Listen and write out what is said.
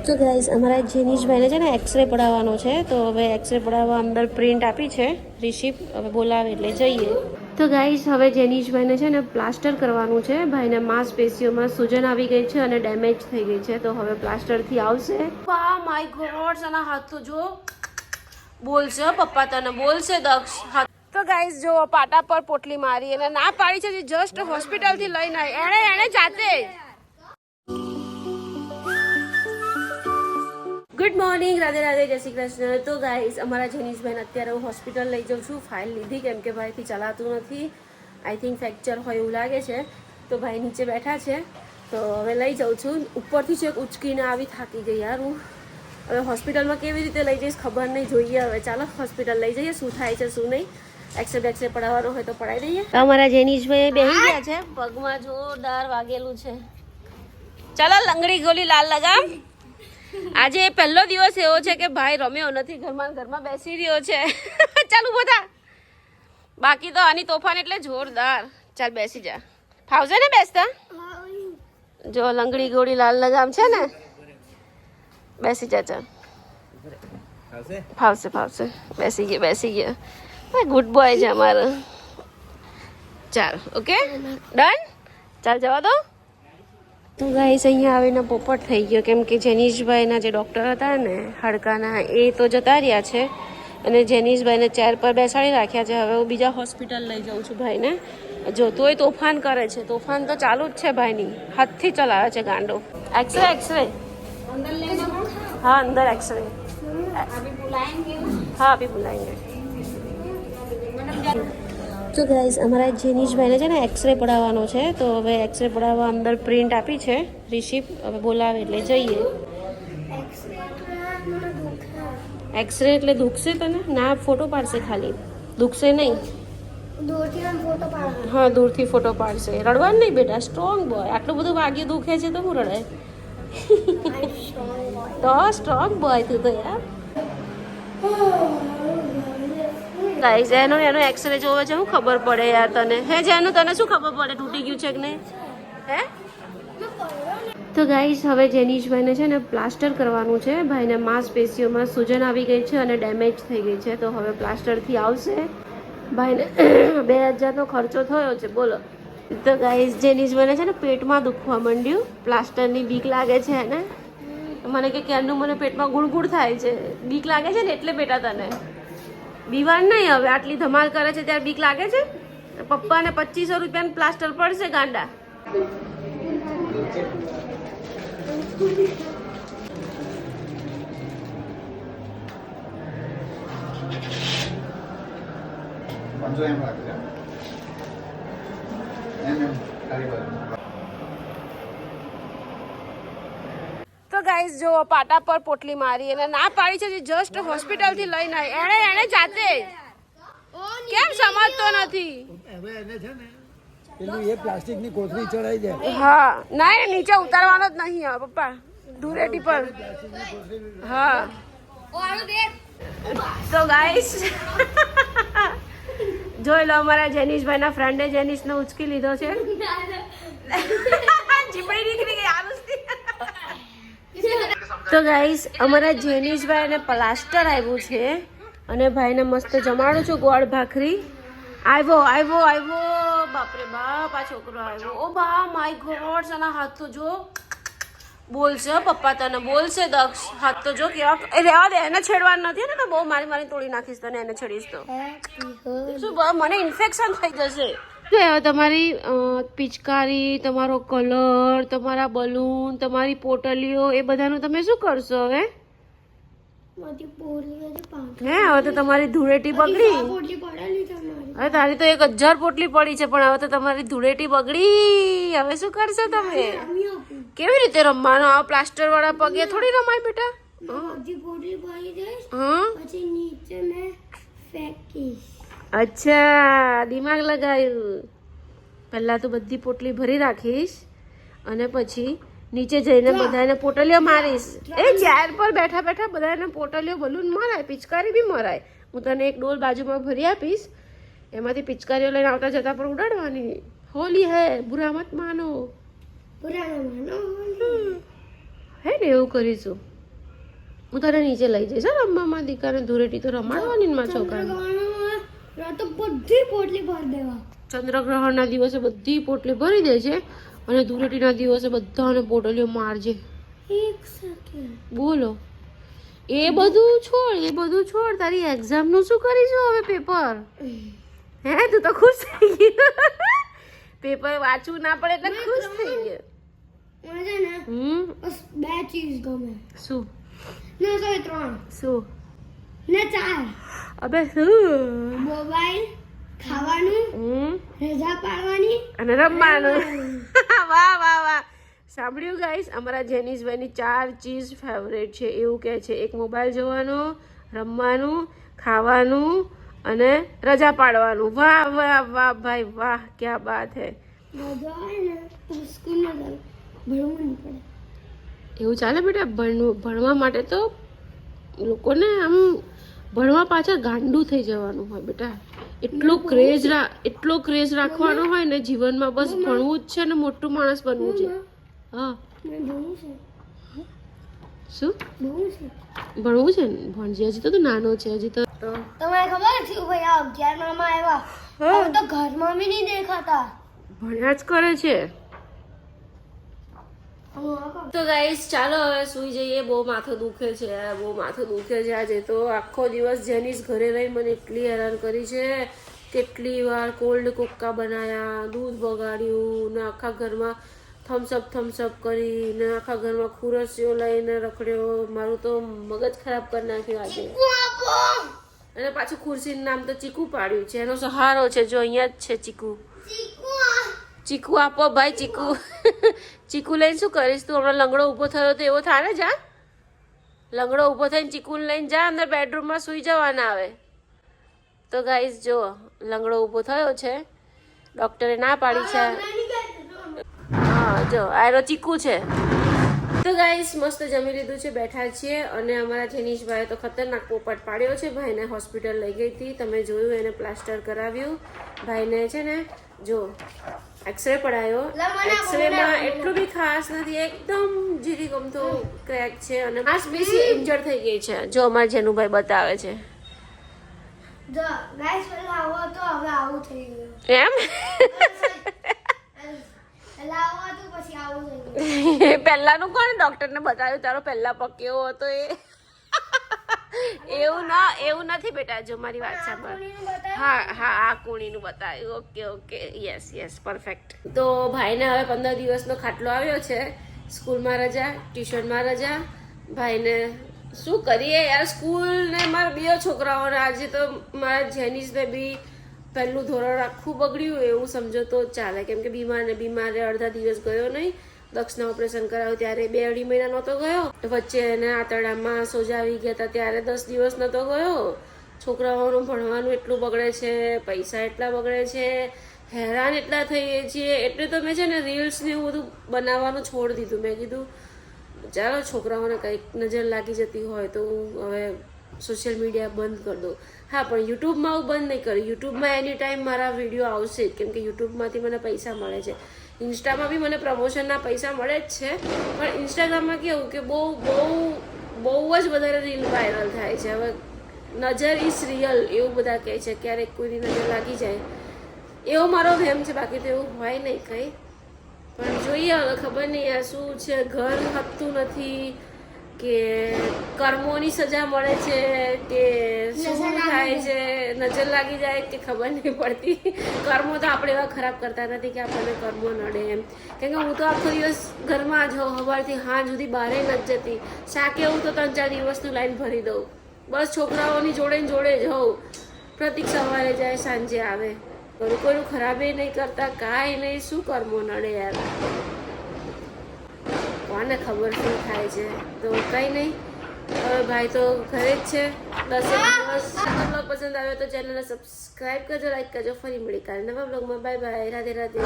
તો ગાઈઝ અમારા જેનીશભાઈને છે ને એક્સરે પડાવવાનો છે, તો હવે એક્સરે પડાવવા અંદર પ્રિન્ટ આપી છે રિસિપ્ટ, હવે બોલાવે એટલે જઈએ. તો ગાઈઝ હવે જેનીશભાઈને છે ને પ્લાસ્ટર કરવાનું છે. ભાઈને માંસપેશીઓમાં સૂજન આવી ગઈ છે અને ડેમેજ થઈ ગઈ છે, તો હવે પ્લાસ્ટરથી આવશે. વાહ માય ગોડ, આના હાથ તો જો બોલશે, પપ્પા તને બોલશે દક્ષ. તો ગાઈઝ જો પાટા પર પોટલી મારી અને ના પાડી છે, જસ્ટ હોસ્પિટલથી લઈને આવી એને જાતે. ગુડ મોર્નિંગ, રાધે રાધે, જય શ્રી કૃષ્ણ. તો ગાઈઝ અમારા જેનીશભાઈને અત્યારે હું હોસ્પિટલ લઈ જાઉં છું. ફાઇલ લીધી કેમ કે ભાઈથી ચલાતું નથી, આઈ થિંક ફ્રેક્ચર હોય એવું લાગે છે. તો ભાઈ નીચે બેઠા છે, તો હવે લઈ જાઉં છું. ઉપરથી છે ઉચકીને આવી થાકી ગઈ યાર હું. હવે હોસ્પિટલમાં કેવી રીતે લઈ જઈશ ખબર નહીં, જોઈએ હવે. ચાલો હોસ્પિટલ લઈ જઈએ, શું થાય છે શું નહીં. એક્સરે બેક્સરે પડાવવાનો હોય તો પડાવી દઈએ. અમારા જેનીશભાઈ બેસી ગયા છે, પગમાં જોરદાર વાગેલું છે. ચાલો લંગડી ગોલી લાલ લગામ. આજે પહેલો દિવસ એવો છે કે ભાઈ રમ્યો નથી, ઘરમાં બેસી રહ્યો છે. ચાલુ બધા, બાકી તો આની તોફાન એટલે જોરદાર. ચાલ બેસી જા, ફાવશે ને બેસતા? જો લંગડી ગોળી લાલ લગામ છે ને, બેસી જા. ચાલ ફાવશે. બેસી ગયા. ગુડ બોય છે અમારો. ચાલ ઓકે ડન, ચાલ જવા દો. તો ગાઈસ અહીંયા આવીને પોપટ થઈ ગયો, કેમ કે જેનીશભાઈના જે ડૉક્ટર હતા ને હાડકાના, એ તો જતા રહ્યા છે અને જેનીશભાઈને ચેર પર બેસાડી રાખ્યા છે. હવે હું બીજા હોસ્પિટલ લઈ જાઉં છું ભાઈને. જો તોય તોફાન કરે છે, તોફાન તો ચાલુ જ છે ભાઈની, હાથથી ચલાવે છે ગાંડો. એક્સરે હા અંદર એક્સરે, હા અભી બુલાएंगे. તો ગાઈઝ અમારા જેનીશભાઈને છે ને એક્સરે પડાવવાનો છે, તો હવે એક્સરે પડાવવા અંદર પ્રિન્ટ આપી છે રિસિપ્ટ, હવે બોલાવે એટલે જઈએ. એક્સરે એટલે દુખશે તને? ના ફોટો પાડશે ખાલી, દુખશે નહીં. હા દૂરથી ફોટો પાડશે. રડવાનું નહીં બેટા, સ્ટ્રોંગ બોય. આટલું બધું વાગ્યું દુખે છે તો હું રડે? તો સ્ટ્રોંગ બોય તું તો યાર. ગાઈઝ એનો એક્સરે જોવે છે, શું ખબર પડે યાર તને? હે જેનું તને શું ખબર પડે તૂટી ગયું છે કે નહીં? હે તો ગાઈઝ હવે જેનીશભાઈને છે ને પ્લાસ્ટર કરવાનું છે. ભાઈને માંસપેશીઓમાં સૂજન આવી ગઈ છે અને ડેમેજ થઈ ગઈ છે, તો હવે પ્લાસ્ટરથી આવશે. ભાઈને 2000નો ખર્ચો થયો છે બોલો. તો ગાઈઝ જેનીશભાઈને છે ને પેટમાં દુખવા માંડ્યું, પ્લાસ્ટરની બીક લાગે છે એને. મને કે ક્યારનું મને પેટમાં ગુળગુળ થાય છે, બીક લાગે છે ને એટલે બેટા તને. બીમાર નહીં, હવે આટલી ધમાલ કરે છે ત્યારે બીક લાગે છે? પપ્પાને 2500 રૂપિયાનું પ્લાસ્ટર પડશે ગાંડા. તો ગાઈઝ જો પાટા પર પોટલી મારી અને ના પાડી છે, જસ્ટ હોસ્પિટલથી લઈને આવી એને જાતે. કેમ સમજતો નથી? પેલું એ પ્લાસ્ટિકની કોથળી ચડાઈ દે. હા ના, એ નીચે ઉતારવાનો જ નહીં હવે પપ્પા, ધૂળેટી પર. હા તો ગાઈસ જોઈ લો, અમારા જેનીશભાઈના ફ્રેન્ડે જેનીશને ઉચકી લીધો છે. ચીપડી નીકળી ગઈ આરુષથી. તો ગાઈસ અમારા જેનીશભાઈને પ્લાસ્ટર આવ્યું છે અને ભાઈને મસ્ત જમાડું છું ગોળ ભાખરી. આવ્યો બાપરે બાપ, આ છોકરો આવ્યો. ઓ બા માય ગોડ, આના હાથ તો જો બોલશે, પપ્પા તને બોલશે દક્ષ. હાથ તો જો કેવા. રહેવા દે, એને છેડવાનું નથી ને, તો બહુ મારી તોડી નાખીશ તને એને છેડીશ તો. શું મને ઇન્ફેક્શન થઈ જશે. તમારી પિચકારી, તમારો કલર, તમારા બલૂન, તમારી પોટલીઓ, એ બધાનું તમે શું કરશો હવે? હે હવે તો તમારી ધૂળેટી બગડી. હવે તારી તો 1000 પોટલી પડી છે, પણ હવે તો તમારી ધૂળેટી બગડી. હવે શું કરશો તમે? કેવી રીતે રમવાનો? આ પ્લાસ્ટર વાળા પગે થોડી રમાય બેટા. અચ્છા દિમાગ લગાવ્યું. પહેલા તો બધી પોટલી ભરી રાખીશ અને પછી નીચે જઈને બધાને પોટલીઓ મારીશ. એ ચેર પર બેઠા બેઠા બધાને પોટલીઓ બલૂન મરાય, પિચકારી બી મરાય. હું તને એક ડોલ બાજુમાં ભરી આપીશ, એમાંથી પિચકારીઓ લઈને આવતા જતા પર ઉડાડવાની. હોલી હે, બુરા મત માનો. હે ને એવું કરીશું. હું તને નીચે લઈ જઈશ હો રમવામાં. દીકરાને ધૂળેટી તો રમાડવાની ને મારા છોકરાને. તો બધી પોટલી ભરી દેવા. ચંદ્રગ્રહણના દિવસે બધી પોટલી ભરી દે છે અને ધૂળેટીના દિવસે બધાને પોટલીઓ મારજે. એક સેકન્ડ. બોલો એ બધું છોડ તારી એક્ઝામ નું શું કરીશું હવે? પેપર હે તું તો ખુશ થઈ ગઈ. પેપર વાંચવું ના પડે એટલે ખુશ થઈ ગઈ. મને છે ને બસ 2 ચીઝ ગમે. શું ના સોરી 3 શું ને 4. અબે શું? મોબાઈલ, ખાવાનું, રજા પાડવાની અને રમવાનું. વાહ વાહ વાહ. સાંભળ્યું ગાઈસ, અમારા જેનિસભાઈની 4 ચીઝ ફેવરેટ છે એવું કહે છે. એક મોબાઈલ જોવાનો, રમવાનું, ખાવાનું અને રજા પાડવાનું. વાહ વાહ વાહ ભાઈ વાહ, ક્યા બાત હે. રજા હોય ને તો સ્કૂલમાં ભણવું નહીં પડે. એવું ચાલે બેટા. ભણવા માટે તો લોકોને આમ ભણવા પાછળ ગાંડું થઈ જવાનું હોય બેટા. એટલો ક્રેઝ રાખવાનો હોય ને જીવનમાં. બસ ભણવું જ છે ને મોટું માણસ બનવું છે. હા મને ભણવું છે. શું ભણવું છે. ભણવું છે ને? ભણજે, હજી તો તું નાનો છે. હજી તો તમને ખબર છે ભાઈ આ 11 માં આવ્યા હવે તો ઘરમાં બી નહીં દેખાતા. ભણ્યા જ કરે છે. તો ગાઈસ ચાલો હવે સુઈ જઈએ. બહુ માથું દુખે છે આજે તો. આખો દિવસ જેનીસ ઘરે રહી મને એટલી હેરાન કરી છે. કેટલી વાર કોલ્ડ કોકા બનાયા, દૂધ બગાડ્યું ને આખા ઘરમાં થમ્સઅપ કરી ને આખા ઘરમાં ખુરશીઓ લઈને રખડ્યો. મારું તો મગજ ખરાબ કરી નાખ્યું આજે. અને પાછું ખુરશીનું નામ તો ચીકુ પાડ્યું છે. એનો સહારો છે જો અહીંયા જ છે ચીકુ. ચીકુ આપો ભાઈ, ચીકુ. ચીકુ લઈને શું કરીશ તું? હમણાં લંગડો ઊભો થયો તો એવો થાય ને. જા લંગડો ઊભો થઈને ચીકુને લઈને જા અંદર બેડરૂમમાં સૂઈ જવાના આવે. તો ગાઈસ જો લંગડો ઊભો થયો છે. ડોક્ટરે ના પાડી છે. હા જો આયરો ચીકુ છે. તો ગાઈસ મસ્ત જમી લીધું છે, બેઠા છીએ. અને અમારા જેનીશભાઈએ તો ખતરનાક પોપટ પાડ્યો છે. ભાઈને હોસ્પિટલ લઈ ગઈ હતી, તમે જોયું. એને પ્લાસ્ટર કરાવ્યું. ભાઈને છે ને જો એક્સરે પડાયો. એક્સરેમાં એટલું બી ખાસ નથી, એકદમ જીરી ગમતો ક્રેક છે અને માંસપેશી ઇન્જર થઈ ગઈ છે. જો અમારા જેનુભાઈ બતાવે છે. જો ગાઈસ પહેલા આવો તો હવે આવું થઈ ગયું. એમ પહેલા આવો તો પછી આવું થઈ ગયું. પહેલાનું કોને ડોક્ટરને બતાવ્યું? તારો પહેલા પગ કેવો હતો એ? એવું નથી બેટા. જો મારી વાત સાંભળ. હા આ કુણીનું બતાવ્યું. Okay yes perfect. તો ભાઈને હવે 15 દિવસનો ખાટલો આવ્યો છે. સ્કૂલમાં રજા, ટ્યુશનમાં રજા. ભાઈને શું કરીએ યાર. સ્કૂલ ને મારા 2 છોકરાઓને આજે તો મારા જેનિસને બી પહેલું ધોરણ આખું બગડ્યું એવું સમજો તો ચાલે. કેમ કે બીમારે અડધા દિવસ ગયો નહીં. દક્ષના ઓપરેશન કરાવ્યું ત્યારે 2-2.5 મહિના નહોતો ગયો. વચ્ચે એને આંતરડામાં સોજા આવી ગયા હતા ત્યારે 10 દિવસ નહોતો ગયો. છોકરાઓનું ભણવાનું એટલું બગડે છે, પૈસા એટલા બગડે છે, હેરાન એટલા થઈએ છીએ. એટલે તો મેં છે ને રીલ્સ ને એવું બધું બનાવવાનું છોડી દીધું. મેં કીધું ચાલો છોકરાઓને કંઈક નજર લાગી જતી હોય તો હવે સોશિયલ મીડિયા બંધ કરી દો. હા પણ યુટ્યુબમાં હું બંધ નહીં કર્યું. યુટ્યુબમાં એની ટાઈમ મારા વિડીયો આવશે જ. કેમ કે યુટ્યુબમાંથી મને પૈસા મળે છે. ઇન્સ્ટામાં બી મને પ્રમોશનના પૈસા મળે જ છે. પણ ઇન્સ્ટાગ્રામમાં કેવું કે બહુ જ વધારે રીલ વાયરલ થાય છે. હવે નજર ઇઝ રિયલ એવું બધા કહે છે. ક્યારેક કોઈની નજર લાગી જાય એવો મારો વહેમ છે. બાકી તો એવું હોય નહીં કંઈ. પણ જોઈએ હવે ખબર નહીં આ શું છે. ઘર હકતું નથી કે કર્મોની સજા મળે છે કે શું થાય છે, નજર લાગી જાય કે ખબર નહીં પડતી. કર્મો તો આપણે એવા ખરાબ કરતા નથી કે આપણને કર્મો નડે એમ. કેમ કે હું તો આખો દિવસ ઘરમાં જ હોઉં. સવારથી સાંજ સુધી બહાર નથી જતી. શાક એવું તો 3-4 દિવસનું લાઈન ભરી દઉં. બસ છોકરાઓની જોડે જ હોઉં. પ્રતિક સવારે જાય સાંજે આવે. કોઈનું ખરાબે નહીં કરતા, કાંઈ નહીં. શું કર્મો નડે યાર, કોને ખબર શું થાય છે. તો કંઈ નહીં. હવે ભાઈ તો ઘરે જ છે. 10 દિવસ. બ્લોગ પસંદ આવ્યો તો ચેનલને સબસ્ક્રાઈબ કરજો, લાઈક કરજો. ફરી મળી કાલે નવા બ્લોગમાં. Bye bye. રાધે રાધે.